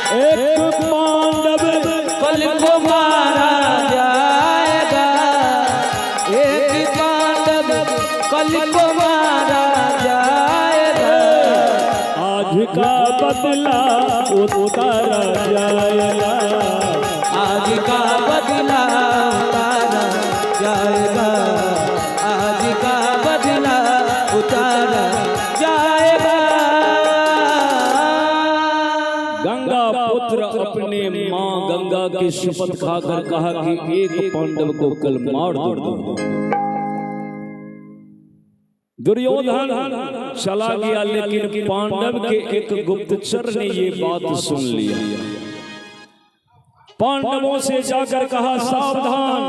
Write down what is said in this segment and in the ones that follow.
एक पांडव कल को मारा जाएगा, एक पांडव कल को मारा जाएगा। आज का बदला उतारा जाएगा, आज का बदला उतारा जाएगा, आज का बदला उतारा जाएगा। गंगा पुत्र अपने मां गंगा की शपथ खाकर कहा कि एक पांडव को कल मार दो। दुर्योधन चला गया, लेकिन पांडव के एक गुप्तचर ने ये बात सुन लिया। पांडवों से जाकर कहा, सावधान,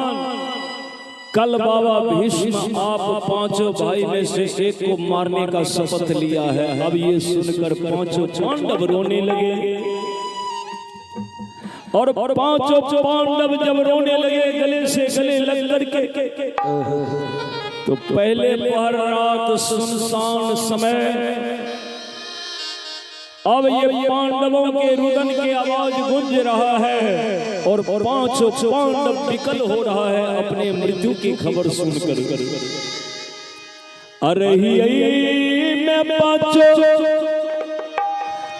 कल बाबा भीष्म आप पांचों भाई में से एक को मारने का शपथ लिया है। अब ये सुनकर पांचों पांडव रोने लगे, और पांचों पांडव जब रोने लगे गले से गले लग करके, तो पहले पहर रात सुनसान समय, अब ये पांडवों के रुदन की आवाज गूंज रहा है, और पांचों पांडव विकल हो रहा है अपने मृत्यु की खबर सुनकर। अरे ही मैं पांचों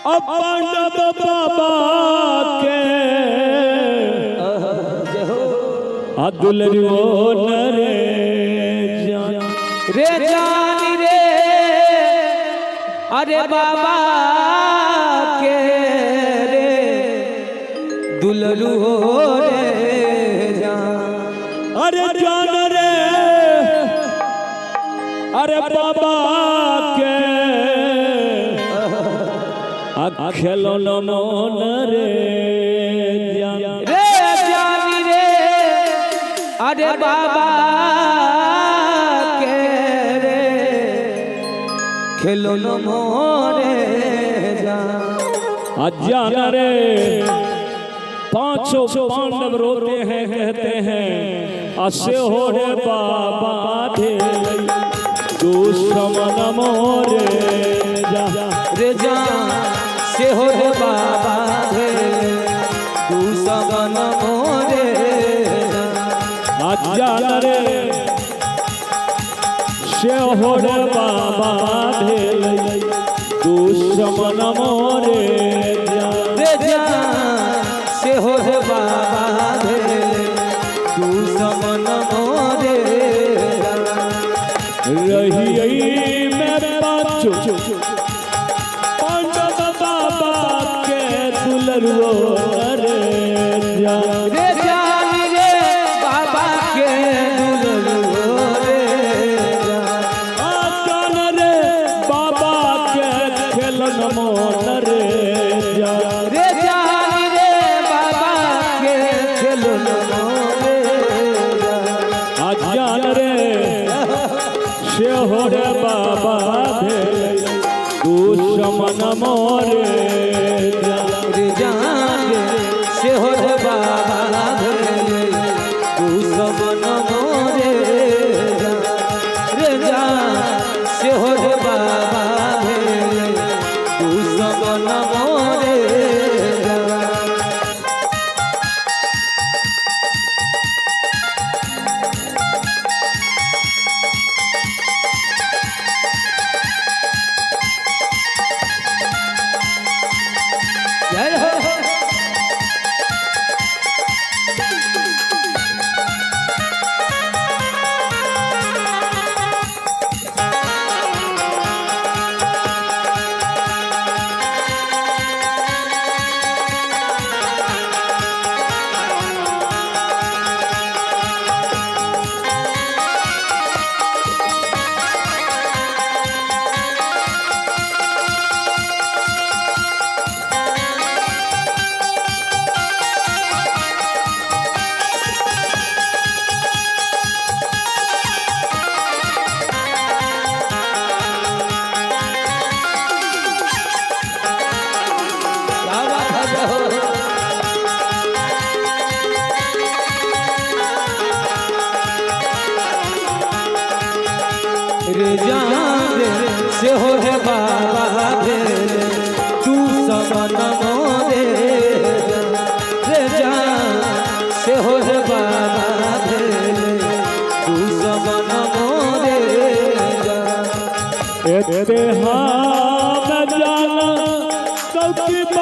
अब पांडव बाबा के दुलरियो नरे रे जानी रे, अरे बाबा के रे दुलरू हो रे जान, अरे जान रे, अरे बाबा के खेलो मन रे रे जानी रे, अरे बाबा के रे खेलो नो मोरे जान रे। पांचों पांडव रोते हैं, कहते हैं, असे हो रे बाबा दे दुश्मन मोरे रे जान से हो रे बाबा दे दुश्मन मोरे जान रे, से हो रे बाबा दे दुश्मन मोरे रे जान से हो रे बाबा दे दुश्मन मोरे रही मैं पांचों पांडव बाबा के दुलरुओ रे जान रे जान रे बाबा के दुलरुओ रे जान रे, बाबा के खेलन मोन रे जान रे जान रे बाबा के खेलन मोरे जान रे, से हो रे बाबा दे दुश्मन मोरे रे जान से हो रे बाबा दे दुश्मन मोरे रे जान से हो रे बाबा दे दुश्मन मोरे। जय हो रे जान से हो रे बाबा दे तू समन मोरे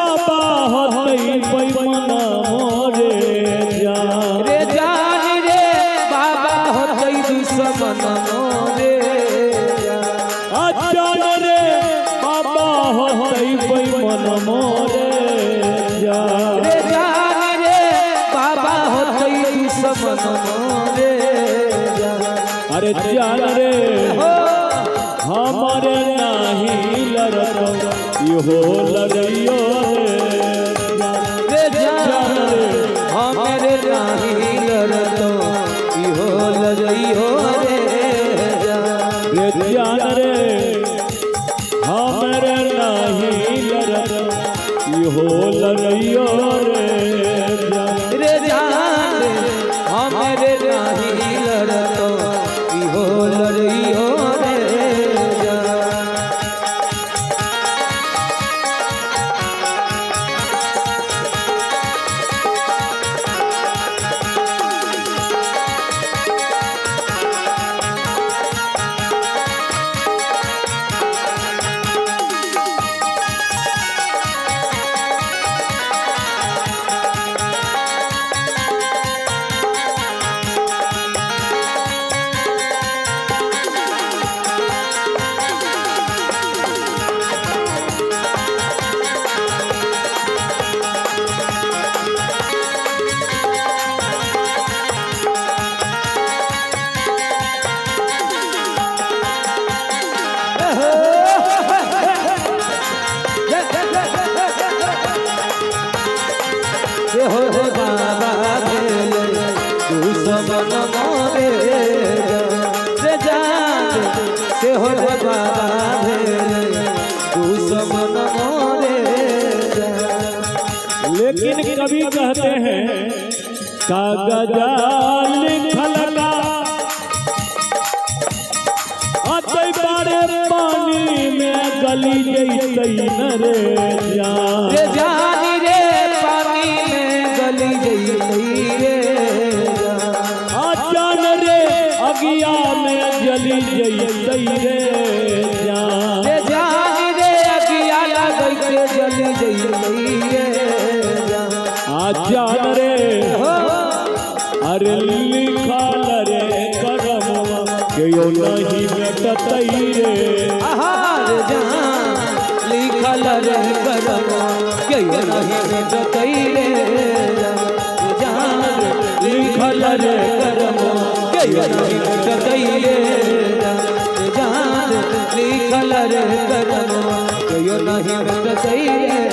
बाबा होतई पैमन मोरे जान रे जान रे बाबा होतई दुश्मन मोरे जान रे बाबा होतई पैमन मोरे जान रे जान रे बाबा होतई दुश्मन मोरे अरे जान रे हमारे नाही लड़ो इहो लड़ियो रे जान रे हमारे नाही लड़ो इहो लड़ियो रे जान रे हमारे नाही लड़ो इहो लड़ियो रे जान रे हमारे नाही लड़ो इहो लड़ियो लेकिन कवि कहते हैं कागजा लिखल का अतई बारे पानी में गली जैतई न रे जान रे जान रे पानी में गली जैतई रे जान रे अगिया में जली जैतई रे जान रे जान रे अगिया लगई के जली जैतई रे जान रे अरे लिखल रे करमवा केयो नहीं मिटतई रे रे जान लिखल रे करमवा केयो नहीं मिटतई रे जान लिखल रे करमवा केयो नहीं मिटतई रे जान लिखल रे करमवा केयो नहीं मिटतई रे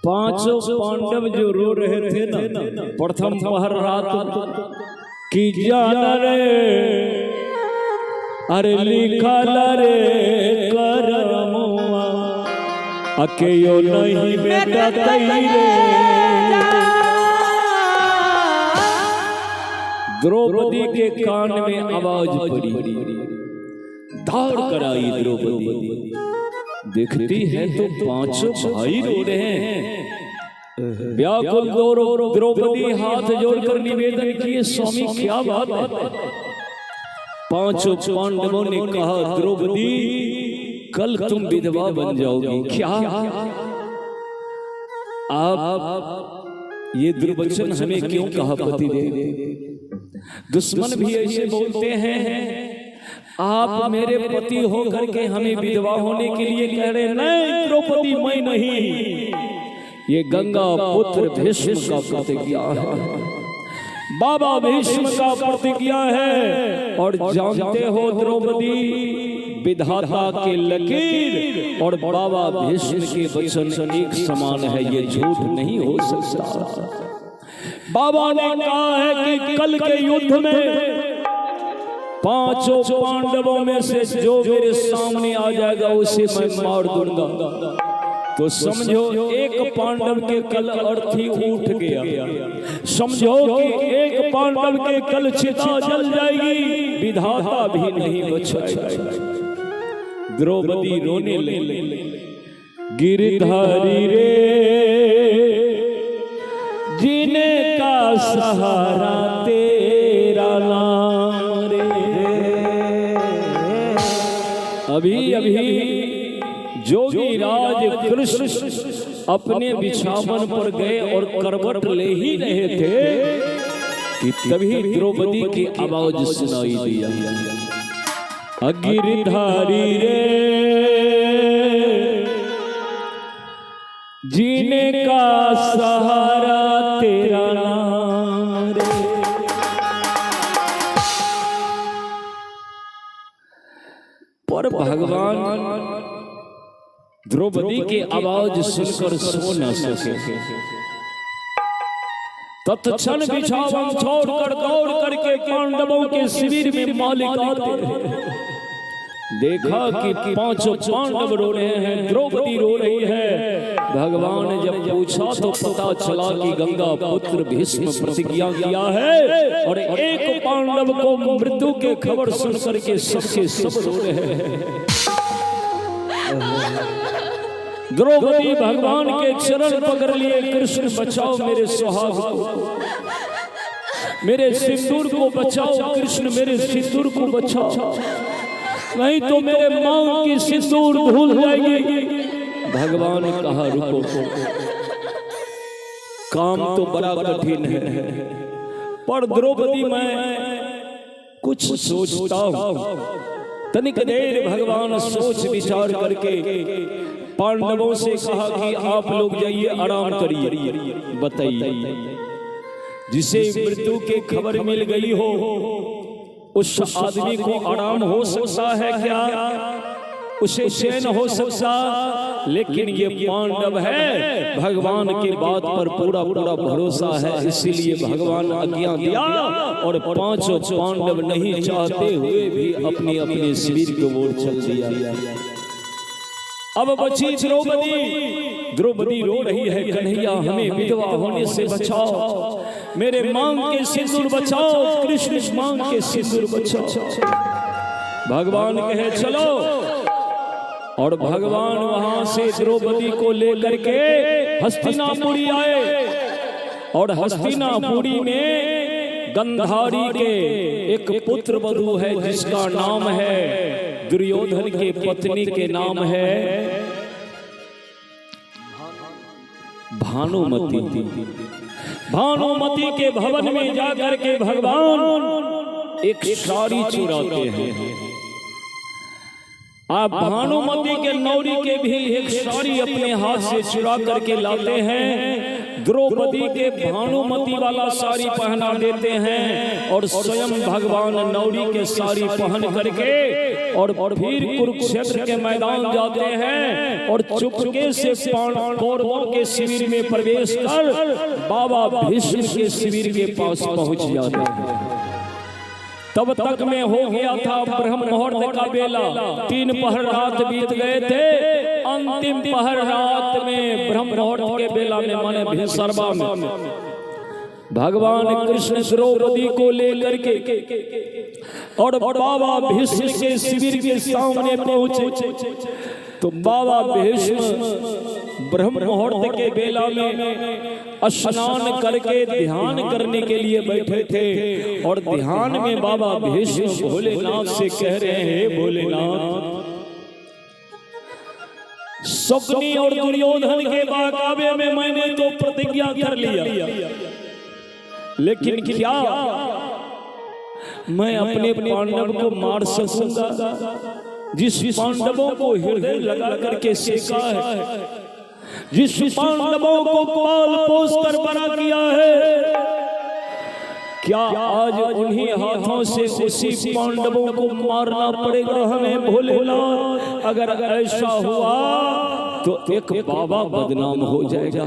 पांचों पांडव जो रो रहे थे ना प्रथम पहर रात की जान रे अरे लिखल रे करमवा अकेयो नहीं मिटतई रे द्रौपदी के कान में आवाज पड़ी दौड़ कर आई द्रौपदी देखती है तो पांचों भाई रो रहे हैं व्याकुल द्रौपदी हाथ जोड़कर निवेदन किए स्वामी क्या बात है पांचों पांडवों ने कहा द्रौपदी कल तुम विधवा बन जाओगी क्या आप ये दुर्वचन हमें क्यों कहा पतिदेव दुश्मन भी ऐसे बोलते हैं आप मेरे पति होकर के हमें विधवा होने के लिए कह रहे नहीं द्रौपदी मैं नहीं ये गंगा पुत्र भीष्म का प्रतिज्ञा है बाबा भीष्म का प्रतिज्ञा है और जानते हो द्रौपदी विधाता के लकीर और बाबा भीष्म के वचन एक समान है ये झूठ नहीं हो सकता बाबा ने कहा है कि कल के युद्ध में पांचों पांडवों में से जो मेरे सामने आ जाएगा उसे मैं मार दूंगा तो समझो एक पांडव के कल अर्थी उठ गया समझो कि एक पांडव के कल चिता जल जाएगी विधाता भी नहीं बचाएगा द्रौपदी रोने लगी गिरधारी रे जीने का सहारा तेरा नाम रे अभी अभी जोगी योगीराज कृष्ण अपने बिछावन पर गए और करवट ले ही रहे थे कि तभी द्रौपदी की आवाज सुनाई दिया, गिरधारी रे जीने का सहारा तेरा नाम रे। पर भगवान द्रौपदी की आवाज सुनकर सो न सके, तत्क्षण बिछावन छोड़कर दौड़ करके पांडवों के शिविर में मालिक आते, देखा कि पांचों पांडव रो रहे हैं, द्रौपदी रो रही है। भगवान ने जब पूछा तो पता चला कि गंगा पुत्र भीष्म प्रतिज्ञा किया है और एक पांडव को मृत्यु के खबर सुनकर के सबके सब रो रहे हैं। द्रौपदी भगवान के चरण पकड़ लिए, कृष्ण बचाओ मेरे सुहाग को, मेरे सिंदूर को बचाओ, कृष्ण मेरे सिंदूर को बचाओ, नहीं तो मेरे मांग की सिंदूर भूल जाएगी। भगवान ने कहा रुको, काम तो बड़ा कठिन है, पर द्रौपदी मैं कुछ सोचता हूं। तनिक देर भगवान सोच विचार करके पांडवों से कहा कि आप लोग जाइए आराम करिए, बताइए जिसे मृत्यु की खबर मिल गई हो उस आदमी को आराम हो सकता है क्या, उसे चैन हो सकता, लेकिन ये पांडव है, भगवान की बात पर पूरा पूरा भरोसा है, इसीलिए भगवान आज्ञा दिया और पांचों पांडव नहीं चाहते हुए भी अपनी अपने शिविर की ओर चल दिया। अब बची द्रौपदी, द्रौपदी रो रही है, कन्हैया हमें विधवा होने से बचाओ, मेरे मांग के सिंदूर बचाओ, कृष्ण मांग के सिंदूर बचाओ। भगवान कहे चलो, और भगवान वहां से द्रौपदी को लेकर के हस्तिनापुरी आए, और हस्तिनापुरी में गंधारी के एक पुत्र वधू है जिसका नाम है, दुर्योधन के पत्नी के नाम है भानुमति। भानुमति के भवन में जाकर के भगवान एक साड़ी चुराते हैं। आप भानुमति के नौरी के भी एक साड़ी अपने हाथ से चुरा करके लाते हैं, द्रौपदी के भानुमति वाला साड़ी पहना देते हैं और स्वयं भगवान नौरी के साड़ी पहन करके और फिर कुरुक्षेत्र के मैदान जाते हैं और चुपके से कौरवों के शिविर में प्रवेश कर बाबा भीष्म के शिविर के पास पहुंच जाते हैं। तब तक में हो गया था ब्रह्म मुहूर्त का बेला, 3 पहर रात बीत गए थे। अंतिम पहर रात में ब्रह्म मुहूर्त के बेला में माने भिसरवा में भगवान कृष्ण द्रौपदी को लेकर के और बाबा भीष्म के शिविर के सामने पहुंचे तो बाबा भीष्म ब्रह्म मुहूर्त के बेला में स्नान करके ध्यान करने के लिए बैठे थे और ध्यान में बाबा भीष्म भोलेनाथ से कह रहे हैं, भोलेनाथ शकुनी और दुर्योधन के बाकावे में मैंने तो प्रतिज्ञा कर लिया, लेकिन क्या मैं अपने पांडव को मार सकूंगा जिस पांडवों को हृदय लगा करके सेका है, जिस पांडवों को पाल पोस कर बड़ा किया है? क्या आज उन्हीं हाथों से उसी पांडवों को मारना पड़ेगा हमें भोलेनाथ? अगर ऐसा हुआ तो एक बाबा बदनाम हो जाएगा,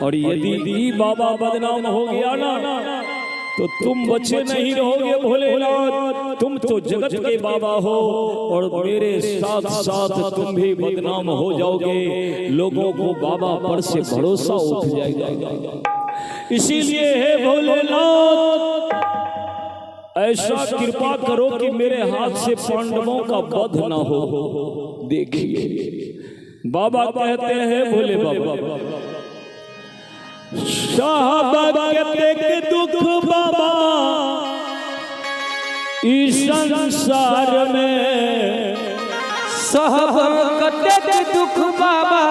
और यदि बाबा बदनाम हो गया ना तो तुम बचे नहीं रहोगे भोलेनाथ, तुम तो जगत के बाबा हो और मेरे साथ साथ तुम भी बदनाम हो जाओगे, लोगों को बाबा पर से भरोसा उठ जाएगा। इसीलिए हे भोलेनाथ ऐसा कृपा करो कि मेरे हाथ से पांडवों का वध न हो। देखिए बाबा कहते हैं, भोले बाबा के दुख बाबा इस संसार में सब कटेक दुख बाबा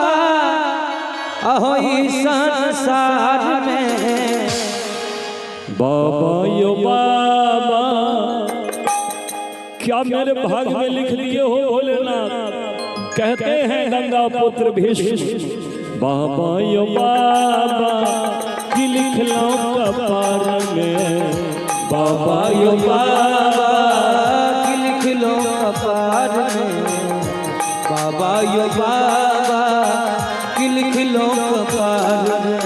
अहोई संसार में। बाबा यो बाबा क्या मेरे भाग में लिख लिए हो भोलेनाथ। कहते हैं गंगा पुत्र भीष्म बाबा यो बाबा कि लिख लो कपार में। बाबा यो बाबा कि लिख लो कपार में। बाबा यो बाबा कि लिख लो कपार में।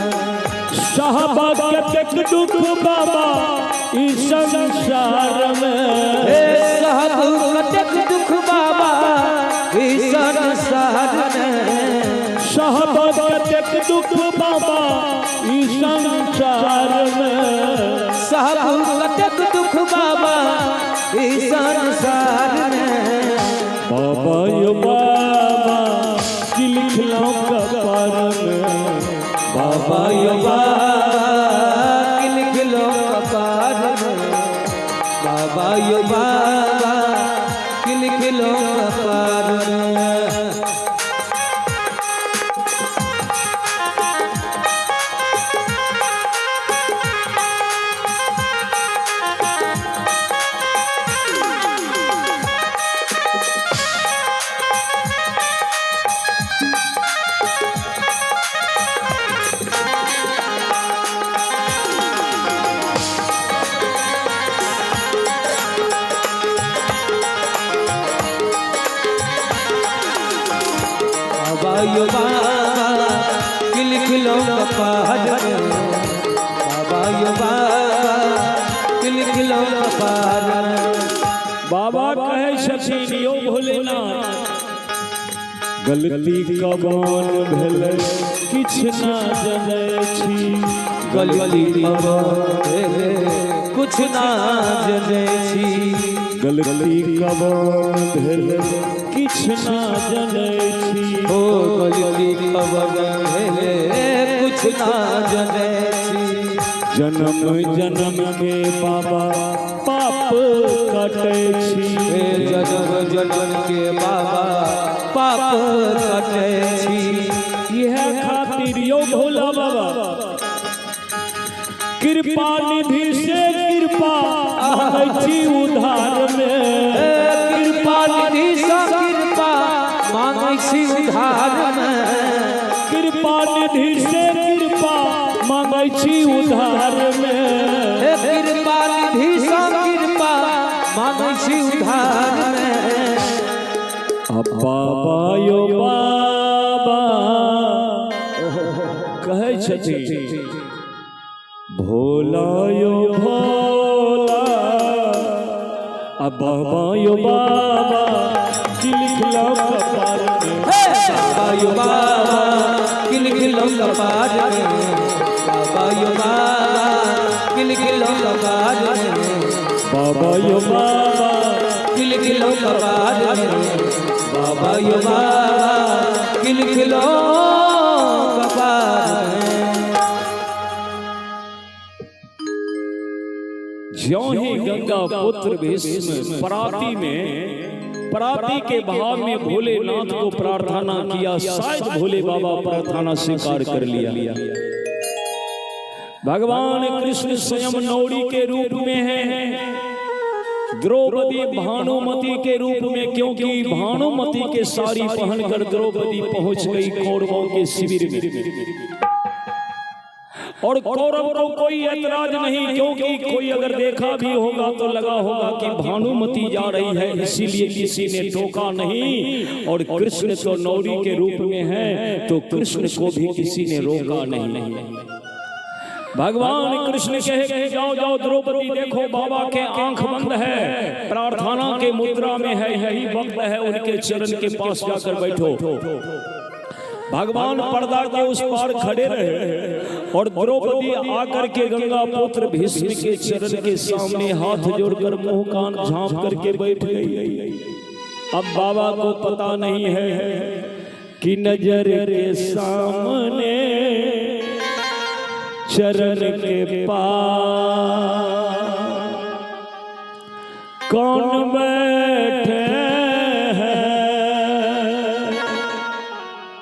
साहबा के दुख बाबा इस संसार में। साहब कटक दुख बाबा इस संसार में। साहबा के दुख बाबा इस संसार में। साहब कटक दुख बाबा इस संसार में। बाबा यो बाबा कि लिख लो कपार में। बाबा यो बाबा कि लिख लो कपार में। बाबा यो बाबा कि लिख लो कपार में। बाबा यो बाबा कि लिख लो कपार में। बाबा यो बाबा कि लिख लो कपार में। बाबा कहे छथिन यो भोलेनाथ गलती कबान भेल किछ ना जनै छी। गलती कबान कुछ ना जनै छी। गलती कबान भेल किछ ना जनै छी। ओ गलती कबान कुछ ना जनै छी। जन्म जन्म के बाबा पाप कटै छी। जन्म जन्म के बाबा पाप कटै छी। यह खातिर यो भोला बाबा कृपा निधि से कृपा मांगै छी उधार में। कृपा निधि से कृपा मांगै छी उधार में। कृपा निधि से कृपा मांगै छी उधार में। कृपा निधि से कृपा मांगै छी उधार में। बाबा यो बाबा कहै छथिन भोला यो भोला। बाबा यो बाबा कि लिख लो कपार में। बाबा यो बाबा कि लिख लो कपार में। बाबा यो बाबा कि लिख लो कपार में। बाबा यो बाबा कि लिख लो कपार में। बाबा यो बाबा कि लिख लो कपार में। ज्यों ही गंगा पुत्र भीष्म पराती के भाव में भोलेनाथ को प्रार्थना किया। शायद भोले बाबा प्रार्थना स्वीकार कर लिया। भगवान कृष्ण स्वयं नौड़ी के रूप में है। द्रौपदी भानुमति के रूप में, क्योंकि भानुमति के साड़ी पहनकर द्रौपदी पहुंच गई कौरवों के शिविर में। और कौरव को कोई ऐतराज नहीं, क्योंकि कोई अगर देखा भी होगा तो लगा होगा कि भानुमति जा रही है, इसीलिए किसी ने टोका नहीं। और कृष्ण तो नौरी के रूप में है तो कृष्ण को भी किसी ने रोका नहीं। भगवान कृष्ण कहे जाओ जाओ द्रौपदी देखो बाबा के आंख बंद है, प्रार्थना के मुद्रा में है, यही वक्त है उनके चरण के पास जाकर बैठो। भगवान पर्दा के उस पार खड़े रहे और द्रौपदी आकर के गंगा पुत्र भीष्म के चरण के सामने हाथ जोड़कर मुंह कान झांप करके बैठ गई। अब बाबा को पता नहीं है कि नजर के सामने चरण के पास कौन बैठे हैं।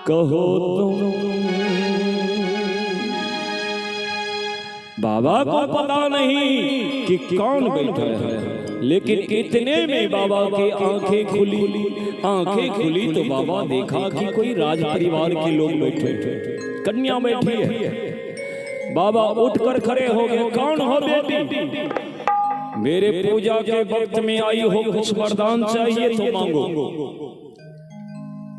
कहो तुम। बाबा को पता नहीं कि कौन बैठा है, लेकिन इतने में बाबा की आंखें खुली तो बाबा देखा कि कोई राज परिवार के लोग बैठे, कन्या बैठी है। बाबा उठकर खड़े हो गए, कौन हो बेटी? मेरे पूजा के वक्त में आई हो, कुछ वरदान चाहिए तो मांगो।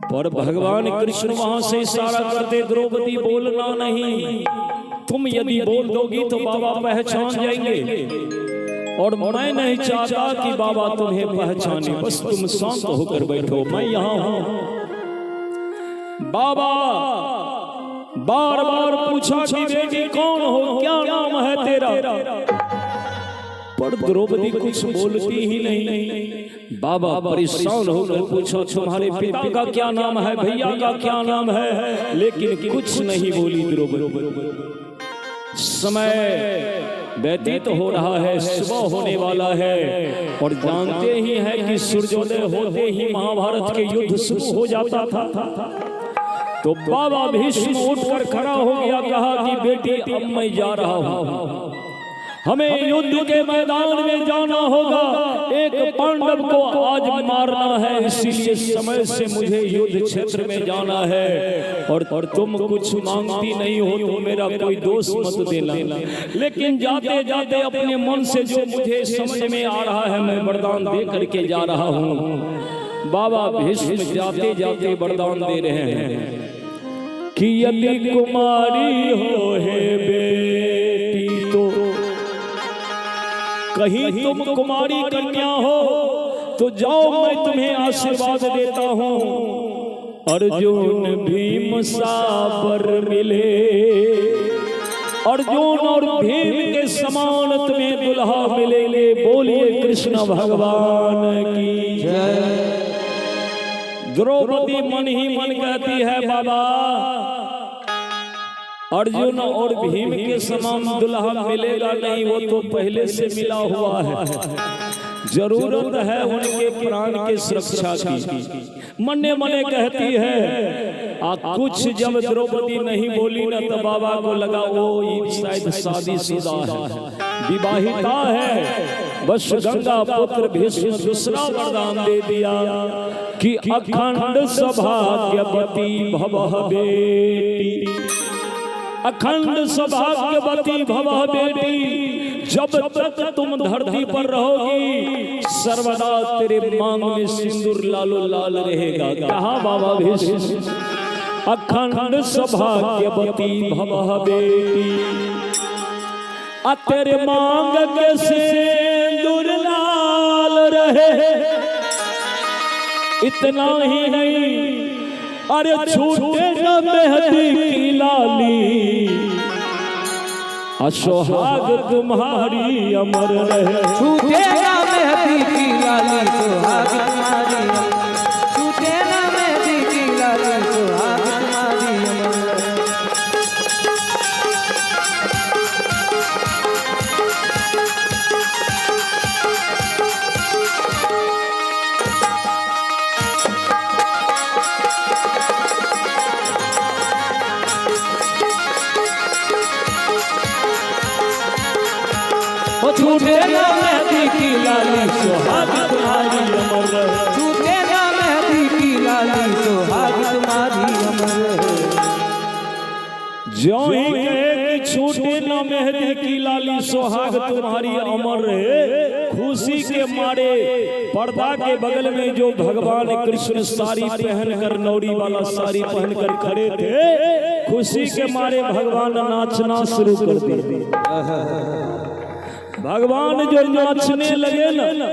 पर भगवान कृष्ण वहां से इशारा करते, द्रौपदी बोलना नहीं, तुम यदि बोल दोगी तो बाबा पहचान जाएंगे, और मैं नहीं चाहता कि बाबा तुम्हें पहचाने, बस तुम शांत होकर बैठो, मैं यहाँ हूं। बाबा बार बार पूछा कि बेटी कौन हो, क्या नाम है तेरा? पर द्रौपदी कुछ बोलती ही नहीं। बाबा परेशान होकर पूछा, तुम्हारे पिता का क्या नाम है, भैया का क्या नाम है? लेकिन कुछ नहीं बोली द्रौपदी। समय व्यतीत हो रहा है, सुबह होने वाला है, और जानते ही हैं कि सूर्योदय होते ही महाभारत के युद्ध शुरू हो जाता था। तो बाबा भीष्म उठकर खड़ा हो गया, कहा कि बेटी अब मैं जा रहा हूं, हमें युद्ध के मैदान में जाना होगा, एक पांडव को आज मारना है, इसीलिए समय से मुझे युद्ध क्षेत्र में जाना है, और तुम कुछ मांगती नहीं हो तो मेरा कोई दोष मत देना। लेकिन जाते जाते अपने मन से जो मुझे समझ में आ रहा है मैं वरदान दे करके जा रहा हूँ। बाबा भीष्म जाते जाते वरदान दे रहे हैं कि यदि कुमारी हो हे बेटी तो, कहीं तुम कुमारी कन्या हो तो जाओ, मैं तुम्हें आशीर्वाद देता हूँ। अर्जुन भीम साबर मिले, अर्जुन और भीम के समान तुम्हें दुल्हा मिलेंगे। बोलिए कृष्ण भगवान की जय। द्रौपदी मन ही मन कहती है, बाबा अर्जुन और भीम के समान दुल्हा मिलेगा नहीं, वो तो पहले से मिला हुआ है, जरूरत है उनके प्राण की सुरक्षा की। मने मने कहती है। कुछ जब द्रौपदी नहीं बोली ना तो बाबा को लगा वो शायद शादीशुदा है, विवाहिता है। बस गंगा पुत्र भीष्म दूसरा वरदान दे दिया कि अखंड सौभाग्यवती भवः बेटी, अखंड सौभाग्यवती भवः बेटी, जब तक तुम धरती पर रहोगी सर्वदा तेरे मांग में सिंदूर लालो लाल रहेगा। कहा बाबा भीष्म, अखंड सौभाग्यवती भवः बेटी, तेरे मांग के सिंदूर लाल रहे। इतना ही नहीं, अरे छूटे न मेहंदी की लाली, सुहाग तुम्हारी अमर रहे। छूटे न मेहंदी की लाली, सुहाग तुम्हारी, छूटे न मेहंदी की लाली, सुहाग तुम्हारी अमर रहे। छूटे ना मेहंदी की लाली, सुहाग तुम्हारी अमर रहे। छूटे ना मेहंदी की लाली, सुहाग तुम्हारी अमर रहे। जो ही कहे कि छूटे ना मेहंदी की लाली, सुहाग तुम्हारी अमर रहे, खुशी के मारे पर्दा के बगल में जो भगवान कृष्ण साड़ी पहनकर, नौरी वाला साड़ी पहनकर खड़े थे, खुशी के मारे भगवान नाचना शुरू कर दिया। भगवान जो नाचने लगे ना,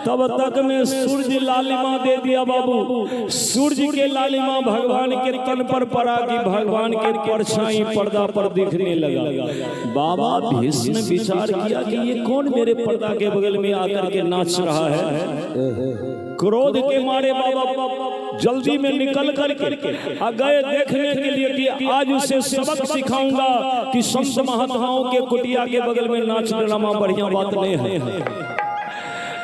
तब तक में सूर्य लालिमा दे दिया बाबू। सूर्य के लालिमा भगवान के तन पर पड़ा कि भगवान के परछाई पर्दा पर दिखने लगा। बाबा भीष्म विचार किया कि ये कौन मेरे पर्दा के बगल में आकर के नाच रहा है। क्रोध के मारे बाबा जल्दी में निकल करके गए देखने के लिए कि आज उसे सबक सिखाऊंगा कि संत महात्माओं के कुटिया के बगल में नाच ड्रामा बढ़िया बात नहीं है।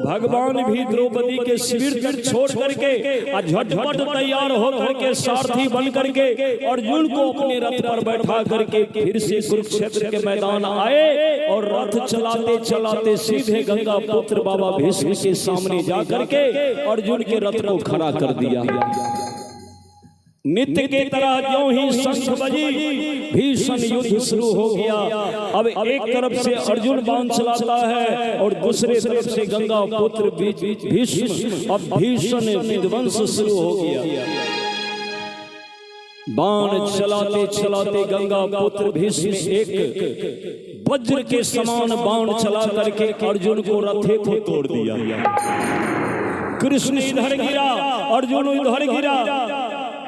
भगवान भी द्रौपदी के शिविर तक छोड़ करके झटपट तैयार होकर के सारथी बन करके अर्जुन को अपने रथ पर बैठा करके फिर से कुरुक्षेत्र के मैदान आए और रथ चलाते चलाते सीधे गंगा पुत्र बाबा भीष्म के सामने जा करके अर्जुन के रथ को खड़ा कर दिया। नित्य के तरह ज्यों ही शंख बजी भीषण युद्ध शुरू हो गया। अब एक तरफ से अर्जुन बाण चलाता है और दूसरे तरफ से गंगा पुत्र भीष्म अब भीषण विध्वंस शुरू हो गया। बाण चलाते चलाते गंगा पुत्र भीष्म एक वज्र के समान बाण चला करके अर्जुन को रथे को तोड़ दिया। कृष्ण इधर गिरा, अर्जुन उधर गिरा।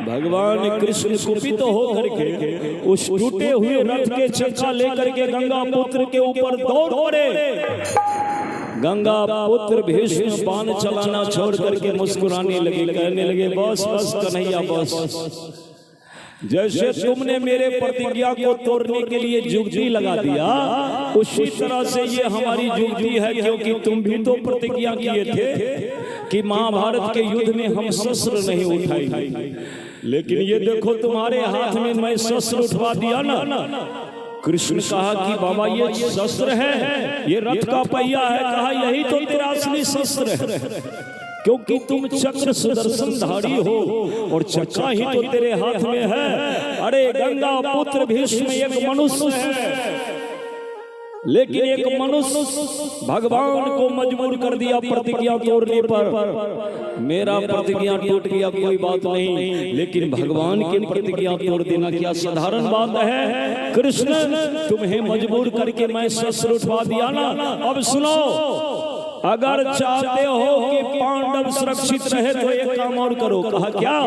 भगवान कृष्ण कुपित होकर के उस टूटे हुए रथ के चक्का लेकर के गंगा पुत्र के ऊपर दौड़ पड़े। गंगा पुत्र भीष्म बाण चलाना छोड़ करके मुस्कुराने लगे, कहने लगे बस बस कन्हैया बस। जैसे तुमने मेरे प्रतिज्ञा को तोड़ने के लिए जुगती लगा दिया, उसी तरह से ये हमारी जुगती है, क्योंकि तुम भी तो प्रतिज्ञा किए थे कि महाभारत के युद्ध में हम शस्त्र नहीं उठाएंगे, लेकिन ये देखो तुम्हारे हाथ में मैं शस्त्र उठवा दिया ना। कृष्ण कहा कि बाबा ये शस्त्र है, ये रथ का पहिया है। कहा यही तो तेरा असली शस्त्र है, क्योंकि तुम चक्र सुदर्शनधारी हो और चक्का ही तो तेरे हाथ में है। अरे गंगा पुत्र भीष्म एक मनुष्य है, लेकिन एक मनुष्य भगवान को मजबूर कर दिया प्रतिज्ञा तोड़ने पर। मेरा प्रतिज्ञा टूट गया कोई बात नहीं, लेकिन भगवान की प्रतिज्ञा तोड़ देना क्या साधारण बात है। कृष्ण तुम्हें मजबूर करके मैं शस्त्र उठवा दिया ना। अब सुनो, अगर चाहते हो कि पांडव सुरक्षित रहे तो एक काम और करो। कहा क्या?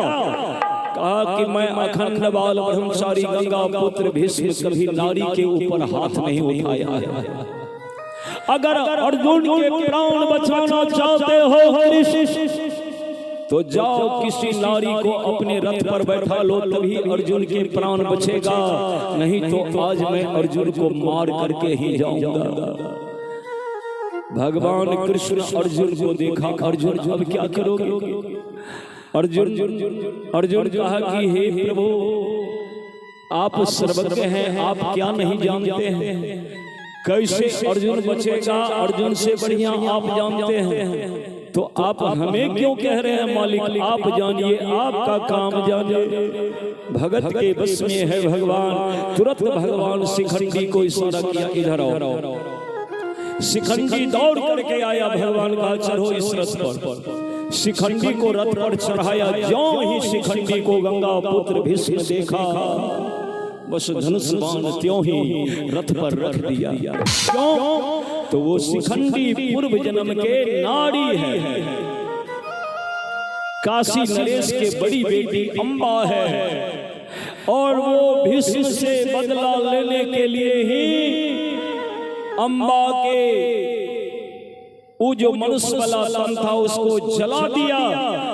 कहा कि मैं अखंड बाल ब्रह्मचारी गंगा पुत्र भीष्म कभी नारी के ऊपर हाथ नहीं उठाया है। अगर अर्जुन के प्राण बचाना चाहते हो तो जाओ किसी नारी को अपने रथ पर बैठा लो, तभी अर्जुन के प्राण बचेगा, नहीं तो आज मैं अर्जुन को मार करके ही जाऊंगा। भगवान कृष्ण अर्जुन को देखा, अर्जुन अब क्या करोगे? अर्जुन कहा कि हे प्रभु आप सर्वज्ञ हैं, आप क्या नहीं जानते हैं? कैसे अर्जुन बचेगा? अर्जुन से बढ़िया आप जानते हैं, तो आप हमें क्यों कह रहे हैं मालिक? आप जानिए, आपका काम जानिए। भगत के बस में है भगवान। तुरंत भगवान शिखंडी को इशारा किया, इधर आओ। शिखंडी दौड़ करके आया। भगवान का चढ़ो इस रथ पर। शिखंडी को रथ पर चढ़ाया। ज्यों ही शिखंडी को गंगा पुत्र भीष्म देखा, बस धनुष बाण त्यों ही रथ पर रख दिया। क्यों? तो वो शिखंडी पूर्व जन्म के नारी है, काशी नरेश के बड़ी बेटी अंबा है, और वो भीष्म से बदला लेने के लिए ही अंबा के वो जो मनुष्य वाला तन था उसको जला दिया,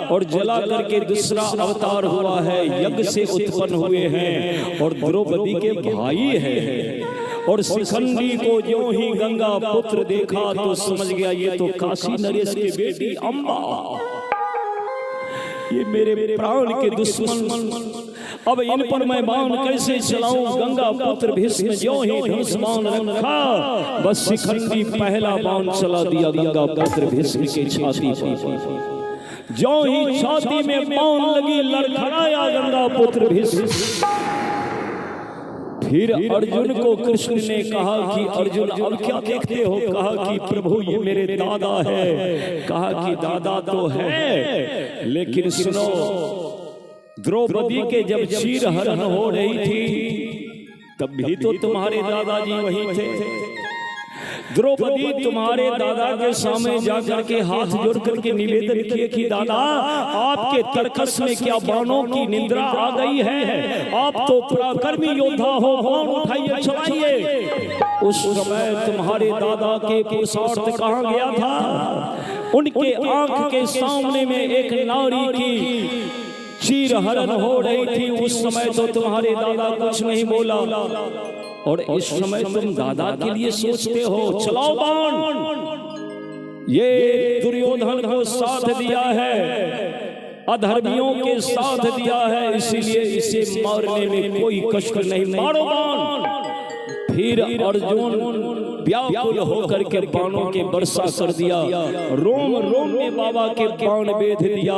और जला करके दूसरा अवतार हुआ है, यज्ञ से उत्पन्न हुए हैं और द्रौपदी के भाई है। और शिखंडी को जो ही गंगा पुत्र देखा तो समझ गया ये तो काशी नरेश की बेटी अंबा, ये मेरे प्राण के दुश्मन। अब इन पर मैं बाण कैसे चलाऊं? गंगा पुत्र भीष्म जो ही धनुष बाण रखा, बस शिखंडी पहला बाण चला दिया गंगा पुत्र भीष्म की छाती पर। जो ही छाती में बाण लगी, लड़खड़ाया गंगा पुत्र भीष्म। फिर अर्जुन को कृष्ण ने कहा कि अर्जुन अब क्या देखते हो? कहा कि प्रभु ये मेरे दादा है। कहा कि दादा तो है, लेकिन सुनो, द्रौपदी के जब चीर हरण हो रही थी तब भी तो तुम्हारे दादाजी वहीं थे। द्रौपदी तुम्हारे दादा के सामने जाकर के हाथ जोड़ करके निवेदन किए कि दादा आपके तर्कस में क्या बाणों की निंद्रा आ गई है? आप तो पराक्रमी योद्धा हो, बाण उठाइए, चलाइए। उस समय तुम्हारे दादा के पुरुषार्थ कहाँ गया था? उनके आंख के सामने में एक नारी की चीर हरण हो रही थी। उस समय तो तुम्हारे दादा कुछ नहीं बोला, और इस समय तुम दादा के लिए सोचते हो। चलाओ बाण। ये को साथ दिया है, अधर्मियों के साथ दिया है, इसीलिए इसे मारने में कोई कष्ट नहीं। मारो बाण। फिर अर्जुन व्याकुल होकर के बाणों के वर्षा कर दिया, रोम रोम में बाबा के बाण बेध दिया,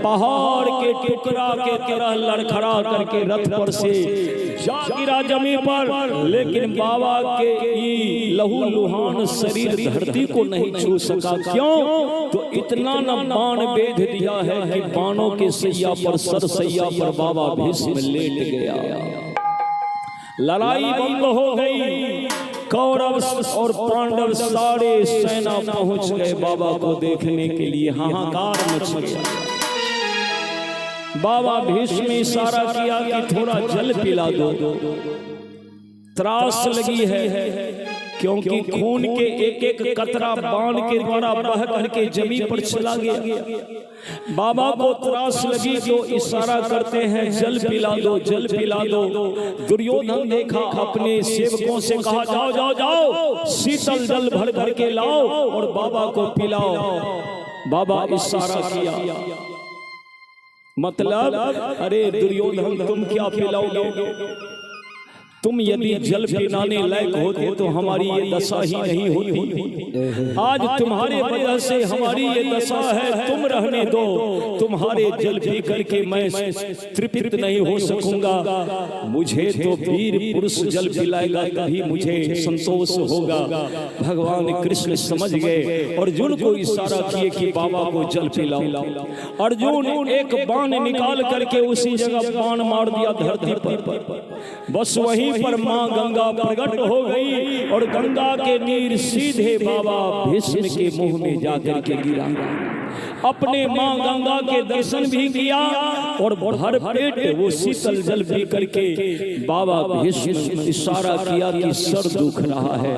पहाड़ के टुकड़ा के तरह लड़खड़ा करके रथ पर से जा गिरा जमीन पर। लेकिन बाबा के ये लहू लुहान शरीर धरती को नहीं छू सका। क्यों? तो इतना न बाण बेध दिया है कि बाणों के सैया पर, सर सैया पर बाबा भीष्म लेट गया। लड़ाई बंद हो गई। कौरव और पांडव सारे सेना पहुंच गए बाबा को देखने के लिए। हाहाकार मच गया। बाबा भीष्म ने इशारा किया कि थोड़ा जल पिला दो, त्रास लगी है, क्योंकि खून के एक एक कतरा बाण के द्वारा बह करके जमीन पर चला गया। बाबा को त्रास लगी तो इशारा करते हैं जल पिला दो, जल पिला दो। दुर्योधन देखा, अपने सेवकों से कहा जाओ जाओ जाओ शीतल जल भर भर के लाओ और बाबा को पिलाओ। बाबा इशारा किया, मतलब अरे दुर्योधन तुम क्या पिलाओगे? तुम यदि जल पिलाने लायक होते तो हमारी ये दशा ही नहीं होती। आज तुम्हारे वजह से हमारी ये दशा है, तुम रहने दो। तुम्हारे जल पी करके मैं तृप्त नहीं हो सकूंगा। मुझे तो वीर पुरुष जल पिलाएगा तभी मुझे संतोष होगा। भगवान कृष्ण समझ गए, अर्जुन को इशारा किए कि बाबा को जल पिलाओ। अर्जुन एक बाण निकाल करके उसी जगह बाण मार दिया धरती पर। बस वहीं पर मां गंगा प्रकट हो गई और गंगा के नीर सीधे बाबा भीष्म के मुंह में जाकर के गिरा। अपने मां गंगा के दर्शन भी किया और भर पेट वो शीतल जल पी करके बाबा भीष्म इशारा किया कि सर दुख रहा है,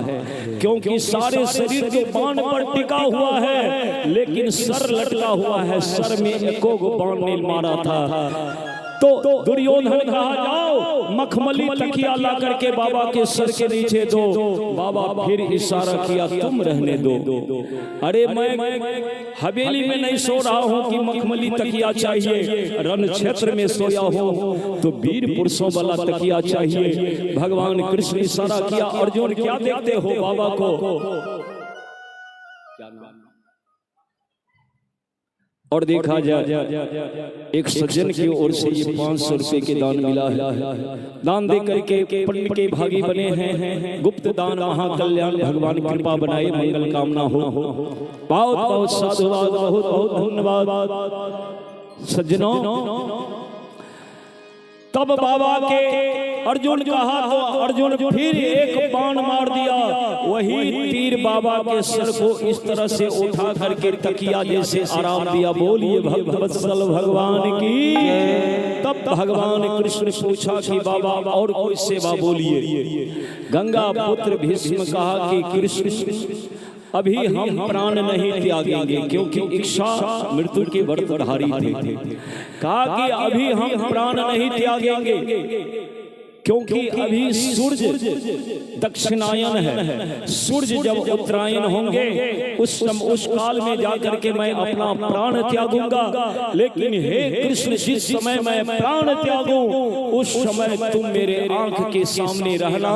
क्योंकि सारे शरीर के बाण पर टिका हुआ है लेकिन सर लटका हुआ है। सर में एको बाण ने मारा था। तो दुर्योधन कहा जाओ मखमली तकिया ला करके बाबा के सर के नीचे दो। बाबा फिर इशारा किया तुम रहने दो। अरे मैं हवेली में नहीं सो रहा हूँ कि मखमली तकिया चाहिए, रण क्षेत्र में सोया हूँ तो वीर पुरुषों वाला तकिया चाहिए। भगवान कृष्ण ने इशारा किया, अर्जुन क्या देखते हो बाबा को? और देखा जाए एक सज्जन की ओर से ये 500 रुपए के दान मिला है। दान दे करके पुण्य के भागी बने हैं। गुप्त दान महाकल्याण भगवान कृपा बनाए, मंगल कामना हो। बहुत बहुत साधुवाद, बहुत बहुत धन्यवाद सज्जनों। तब बाबा के अर्जुन कहा तो अर्जुन फिर एक बाण मार दिया। वही तीर बाबा के सर को इस तरह से उठा करके तकिया जैसे आराम दिया। बोलिए भक्तवत्सल भगवान की। तब भगवान कृष्ण ने पूछा कि बाबा और कोई सेवा बोलिए। गंगा पुत्र भीष्म कहा कि कृष्ण अभी हम प्राण नहीं त्यागेंगे, क्योंकि इच्छा मृत्यु के व्रतधारी थे। कहा कि अभी हम प्राण नहीं त्यागेंगे क्योंकि अभी सूर्य दक्षिणायन है। सूर्य जब उत्तरायण होंगे उस काल में जाकर के मैं अपना प्राण त्यागूंगा। लेकिन हे कृष्ण जिस समय मैं प्राण त्यागूं उस समय तुम मेरे आंख के सामने रहना।